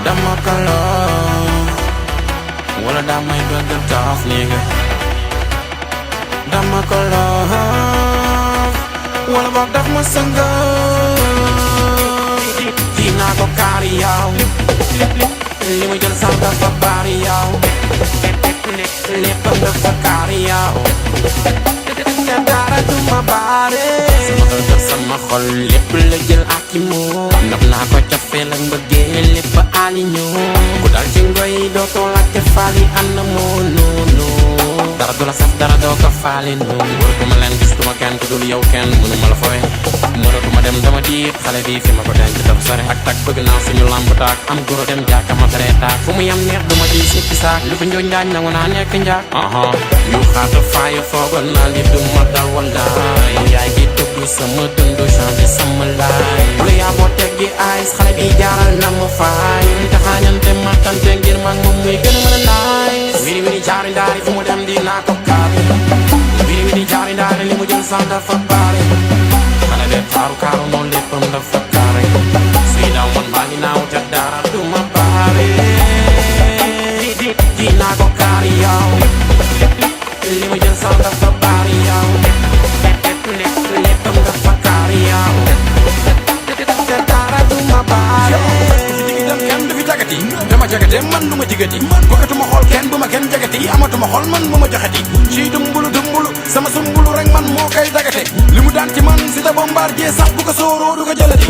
Dama ko love wala damay bëgg dof nigga. Dama ko love wala boog daf ma sënga. Dinaa ko kaari yow li ma jël sax dafa bari yow léppam dafa kaari yow te dara du ma baare. Sama xol lépp la jël ak i moom ndab naa ko cofeel ak mbëggeel lépp ali ñoo ku dal ci ngoy dootoo laajte faali ànd moo noonu dara du la saf dara doo ko faali noonu mënatuma leen gis tuma kenn ku dul yow kenn mënuma la fooy mënatuma dem dama diit xale bi fi ma ko denc dafa sore ak tak bëgg naa suñu lamb taak am goro dem jàkka ma tere taak fu mu yam neex duma di sikki saak lu ko njooj njaañ nangu naa nekk njaak yu xaata faaya foogoon naa li du ma dal wallaay yaay gi tëgg sama dëndu changé sama laay lu yaa boo teggi ice xale bi jaaral na ma faay taxaañante matante ngir mag moom muy gën a mën a nice wiri wiri jaari ndaari fu mu dem dinaa ko kaari wiri wiri jaari ndaari li mu jël sax dafa baare xale de taaru kaaru noonu léppam dafa kaare suy daw man maa ngi naaw te dara du ma baare dinaa ko kaari yow li mu jël sax dafa baare yow léppam dafa kaari yow te dara du ma baare. Kenn du fi jagati dama jagate man du ma jigati bëggatuma xool kenn bu ma kenn jagati amatuma xool man bu ma joxati ci dumbulu sama sumbulu rek man moo koy dagate li mu daan ci man si da bombardier sax bu ko sooroo du ko jëlati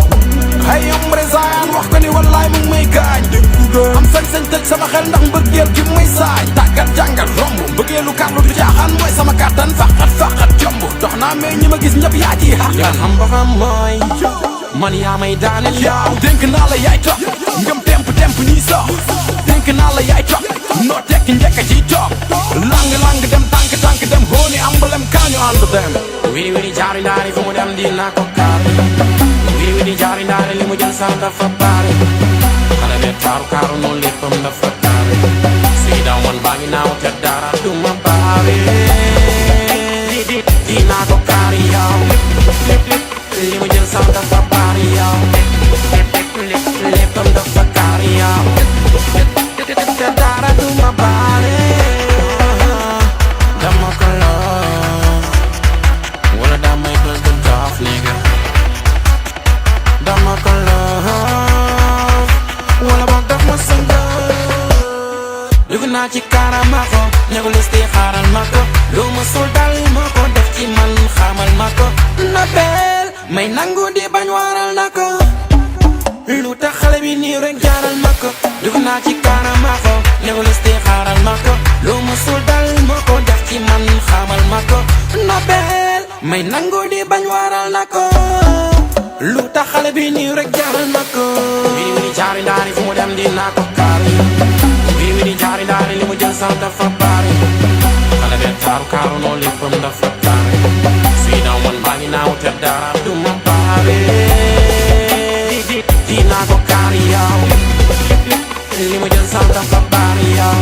ay ombre zaan wax ko ni wallaay mu ngi may gaañ am sañ-sañ tëj sama xel ndax mbëggeel gi may saañ tàggat jàngal romb mbëggeelu kàrlu du caaxaan mooy sama kàttan faqat jomb dox naa mais ñi ma gis ñëpp yaa ci xaqan xam ba xam mooy man yaa may daaneel yow dénk naa la yaay toog ngëm temp nii sox dénk naa la yaay toog noo tekki njëkk ci toog lang dem tànk dem hooni ambalem kaañu ànd dem wiri wiri jaari ndaari fu mu dem dinaa ko kaari wiri wiri jaari ndaari li mu jël sax dafa baare xale de taaru kaaru noonu léppam dafa kaare suy daw man baa ngi naaw te dara du ma baare dinaa ko kaari yow li mu jël sax dafa baare yow léppam dafa kaari yow te dara du ma baare. Dama ko love wala damay bëgg dof nigga. Dama ko love wala boog daf ma sënga. dugg naa ci karama ko ñegu listi xaaral ma ko lu ma sul dal ma ko def ci man xamal ma ko na bel may nangu di bañ waral na ko lu tax xale bi nii rek jaaral ma ko dugg naa ci karama ko ñegu listi xaaral ma ko lu ma sul dal ma ko def ci man xamal ma ko na bel may nangu di bañ waral na ko lu tax xale bi nii rek jaaral ma ko wiri wiri jaari ndaari fu mu dem dinaa ko kaari wiri wiri jaari ndaari li mu jël sax dafa baare xale de taaru kaaru noonu léppam dafa kaare suy daw man baa ngi naaw te dara du ma baare dinaa ko kaari yow li mu jël sax dafa baare yow